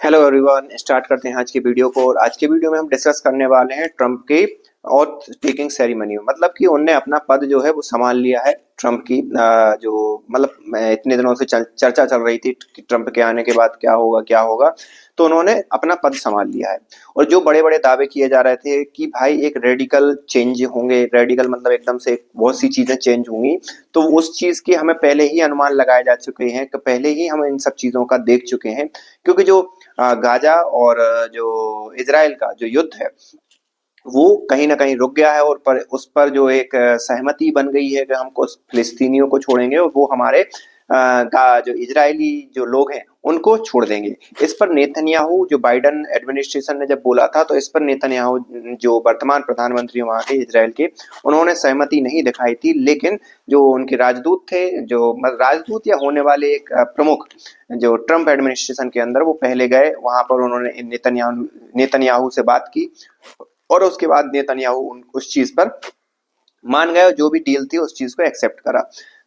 Hello everyone, start करते हैं आज की वीडियो को। और आज के वीडियो में हम डिस्कस करने वाले हैं ट्रम्प के और टेकिंग सेरेमनी। मतलब कि उनने अपना पद जो है वो संभाल लिया है। ट्रम्प की जो मतलब इतने दिनों से चर्चा चल रही थी कि ट्रम्प के आने के बाद क्या होगा क्या होगा, तो उन्होंने अपना पद संभाल लिया है। और जो बड़े बड़े दावे किए जा रहे थे कि भाई एक रेडिकल चेंज होंगे, रेडिकल मतलब एकदम से बहुत सी चीजें चेंज होंगी, तो उस चीज की हमें पहले ही अनुमान लगाए जा चुके हैं कि पहले ही हम इन सब चीजों का देख चुके हैं। क्योंकि जो गाजा और जो इजराइल का जो युद्ध है वो कहीं ना कहीं रुक गया है, और उस पर जो एक सहमति बन गई है कि हमको फिलिस्तीनियों को छोड़ेंगे और वो हमारे का जो इजरायली जो लोग हैं उनको छोड़ देंगे। इस पर नेतन्याहू, जो बाइडन एडमिनिस्ट्रेशन ने जब बोला था, तो इस पर नेतन्याहू जो वर्तमान प्रधानमंत्री वहां के इजराइल के, उन्होंने सहमति नहीं दिखाई थी। लेकिन जो उनके राजदूत थे, जो राजदूत या होने वाले एक प्रमुख जो ट्रम्प एडमिनिस्ट्रेशन के अंदर, वो पहले गए वहां पर, उन्होंने नेतन्याहू से बात की और उसके बाद नेतन्याहू उस चीज पर मान गए और जो भी डील थी उस चीज को एक्सेप्ट करा।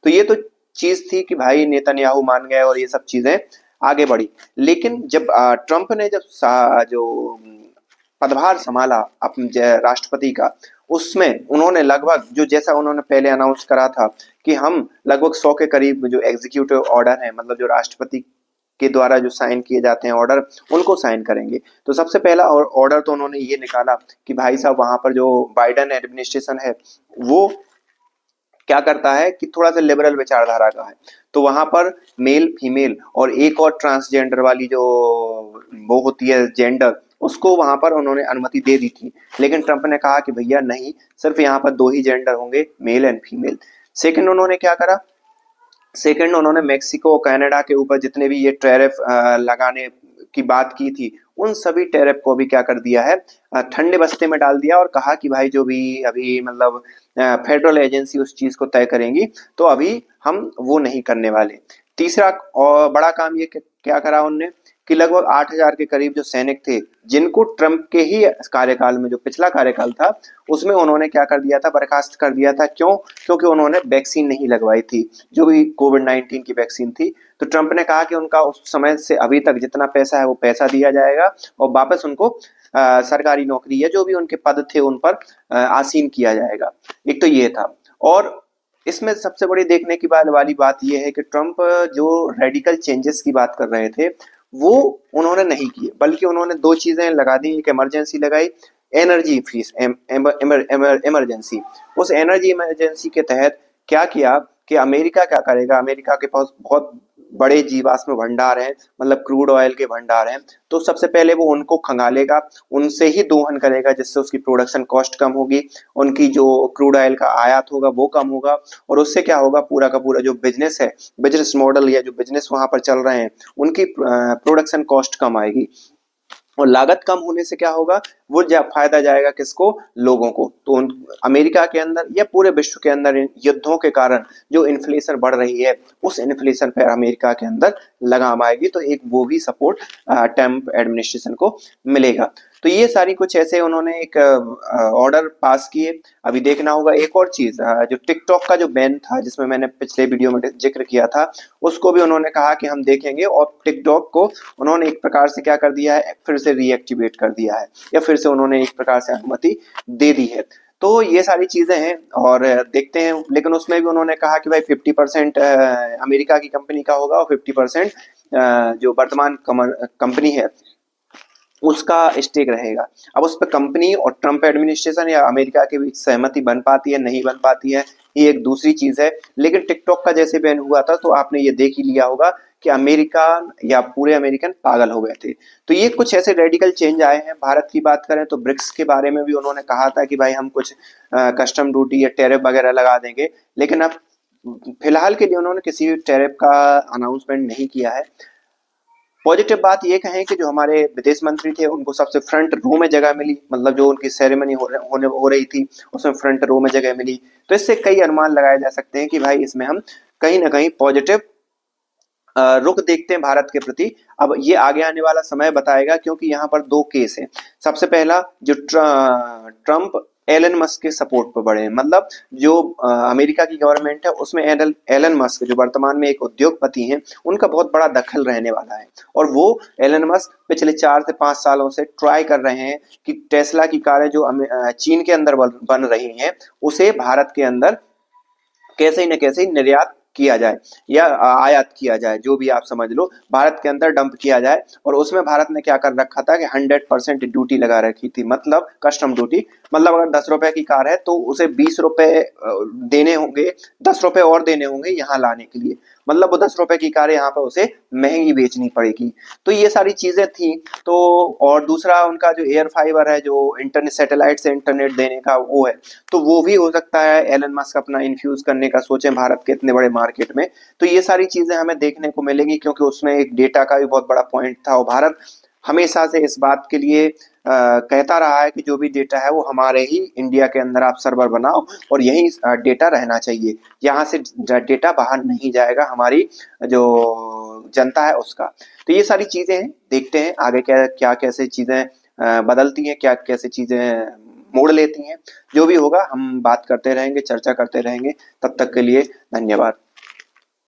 तो ये तो चीज थी कि भाई नेतन्याहू मान गए और ये सब चीजें आगे बढ़ी। लेकिन जब ट्रम्प ने जब जो पदभार संभाला अपने राष्ट्रपति का, उसमें उन्होंने लगभग जो जैसा उन्होंने पहले अनाउंस करा था कि हम लगभग 100 के करीब जो एग्जीक्यूटिव ऑर्डर है, मतलब जो राष्ट्रपति के द्वारा जो साइन किए जाते हैं ऑर्डर, उनको साइन करेंगे। तो सबसे पहला ऑर्डर तो उन्होंने ये निकाला कि भाई साहब वहां पर जो बाइडन एडमिनिस्ट्रेशन है वो क्या करता है कि थोड़ा सा लिबरल विचारधारा का है। तो वहां पर मेल फीमेल और एक और ट्रांसजेंडर वाली जो वो होती है जेंडर, उसको वहां पर उन्होंने अनुमति दे दी थी। लेकिन ट्रंप ने कहा कि भैया नहीं, सिर्फ यहाँ पर दो ही जेंडर होंगे, मेल एंड फीमेल। सेकंड उन्होंने क्या करा, सेकंड उन्होंने मेक्सिको कनाडा के ऊपर जितने भी ये टैरिफ लगाने की बात की थी, उन सभी टैरिफ को भी क्या कर दिया है, ठंडे बस्ते में डाल दिया और कहा कि भाई जो भी अभी मतलब फेडरल एजेंसी उस चीज को तय करेंगी, तो अभी हम वो नहीं करने वाले। तीसरा और बड़ा काम ये क्या करा उनने कि लगभग 8,000 के करीब जो सैनिक थे, जिनको ट्रंप के ही कार्यकाल में, जो पिछला कार्यकाल था उसमें उन्होंने क्या कर दिया था, बर्खास्त कर दिया था। क्यों? क्योंकि उन्होंने वैक्सीन नहीं लगवाई थी, जो भी कोविड-19 की वैक्सीन थी। तो ट्रंप ने कहा कि उनका उस समय से अभी तक जितना पैसा है वो पैसा दिया जाएगा और वापस उनको सरकारी नौकरी या जो भी उनके पद थे उन पर आसीन किया जाएगा। एक तो ये था। और इसमें सबसे बड़ी देखने की वाली बात यह है कि ट्रंप जो रेडिकल चेंजेस की बात कर रहे थे वो उन्होंने नहीं किए, बल्कि उन्होंने दो चीजें लगा दी। एक इमरजेंसी लगाई, एनर्जी फीस इमरजेंसी। उस एनर्जी इमरजेंसी के तहत क्या किया कि अमेरिका क्या करेगा, अमेरिका के पास बहुत बड़े जीवाश्म भंडार हैं, मतलब क्रूड ऑयल के भंडार हैं। तो सबसे पहले वो उनको खंगालेगा, उनसे ही दोहन करेगा, जिससे उसकी प्रोडक्शन कॉस्ट कम होगी, उनकी जो क्रूड ऑयल का आयात होगा वो कम होगा। और उससे क्या होगा, पूरा का पूरा जो बिजनेस है, बिजनेस मॉडल या जो बिजनेस वहां पर चल रहे हैं, उनकी प्रोडक्शन कॉस्ट कम आएगी। और लागत कम होने से क्या होगा, वो फायदा जाएगा किसको, लोगों को। तो अमेरिका के अंदर या पूरे विश्व के अंदर युद्धों के कारण जो इन्फ्लेशन बढ़ रही है, उस इन्फ्लेशन पर अमेरिका के अंदर लगाम आएगी। तो एक वो भी सपोर्ट ट्रम्प एडमिनिस्ट्रेशन को मिलेगा। तो ये सारी कुछ ऐसे उन्होंने एक ऑर्डर पास किए। अभी देखना होगा एक और चीज, जो टिकटॉक का जो बैन था, जिसमें मैंने पिछले वीडियो में जिक्र किया था, उसको भी उन्होंने कहा कि हम देखेंगे। और टिकटॉक को उन्होंने एक प्रकार से क्या कर दिया है, फिर से रीएक्टिवेट कर दिया है, या फिर से उन्होंने एक प्रकार से अनुमति दे दी है। तो ये सारी चीजें हैं और देखते हैं। लेकिन उसमें भी उन्होंने कहा कि भाई 50% अमेरिका की कंपनी का होगा और 50% जो वर्तमान कंपनी है उसका स्टेक रहेगा। अब उस पर कंपनी और ट्रंप एडमिनिस्ट्रेशन या अमेरिका के बीच सहमति बन पाती है नहीं बन पाती है, ये एक दूसरी चीज है। लेकिन टिकटॉक का जैसे बैन हुआ था तो आपने ये देख ही लिया होगा कि अमेरिका या पूरे अमेरिकन पागल हो गए थे। तो ये कुछ ऐसे रेडिकल चेंज आए हैं। भारत की बात करें तो ब्रिक्स के बारे में भी उन्होंने कहा था कि भाई हम कुछ कस्टम ड्यूटी या टैरिफ वगैरह लगा देंगे, लेकिन अब फिलहाल के लिए उन्होंने किसी भी टैरिफ का अनाउंसमेंट नहीं किया है। पॉजिटिव बात ये कहें कि जो हमारे विदेश मंत्री थे उनको सबसे फ्रंट रो में जगह मिली, मतलब जो उनकी सेरेमनी हो रही थी उसमें फ्रंट रो में जगह मिली। तो इससे कई अनुमान लगाए जा सकते हैं कि भाई इसमें हम कहीं ना कहीं पॉजिटिव रुख देखते हैं भारत के प्रति। अब ये आगे आने वाला समय बताएगा, क्योंकि यहाँ पर दो केस हैं। सबसे पहला जो ट्रंप एलन मस्क के सपोर्ट पर बढ़े हैं। मतलब जो अमेरिका की गवर्नमेंट है उसमें एलन मस्क जो वर्तमान में एक उद्योगपति हैं, उनका बहुत बड़ा दखल रहने वाला है। और वो एलन मस्क पिछले 4 से 5 सालों से ट्राई कर रहे हैं कि टेस्ला की कारें जो चीन के अंदर बन रही हैं, उसे भारत के अंदर कैसे न कैसे निर्यात किया जाए या आयात किया जाए, जो भी आप समझ लो, भारत के अंदर डंप किया जाए। और उसमें भारत ने क्या कर रखा था कि 100% ड्यूटी लगा रखी थी, मतलब कस्टम ड्यूटी। मतलब अगर 10 रुपए की कार है तो उसे 20 रुपए देने होंगे, 10 रुपए और देने होंगे यहाँ लाने के लिए। मतलब वो 10 रुपए की कार यहाँ पर उसे महंगी बेचनी पड़ेगी। तो ये सारी चीजें थी। तो और दूसरा उनका जो एयर फाइबर है, जो इंटरनेट सैटेलाइट से इंटरनेट देने का वो है, तो वो भी हो सकता है एलन मस्क अपना इन्फ्यूज करने का सोचें भारत के इतने बड़े मार्केट में। तो ये सारी चीजें हमें देखने को मिलेंगी, क्योंकि उसमें एक डेटा का भी बहुत बड़ा पॉइंट था। और भारत हमेशा से इस बात के लिए कहता रहा है कि जो भी डेटा है वो हमारे ही इंडिया के अंदर आप सर्वर बनाओ और यही डेटा रहना चाहिए, यहाँ से डेटा बाहर नहीं जाएगा हमारी जो जनता है उसका। तो ये सारी चीजें हैं, देखते हैं आगे क्या क्या कैसे चीजें बदलती हैं, क्या कैसे चीजें मोड़ लेती हैं। जो भी होगा हम बात करते रहेंगे, चर्चा करते रहेंगे। तब तक के लिए धन्यवाद।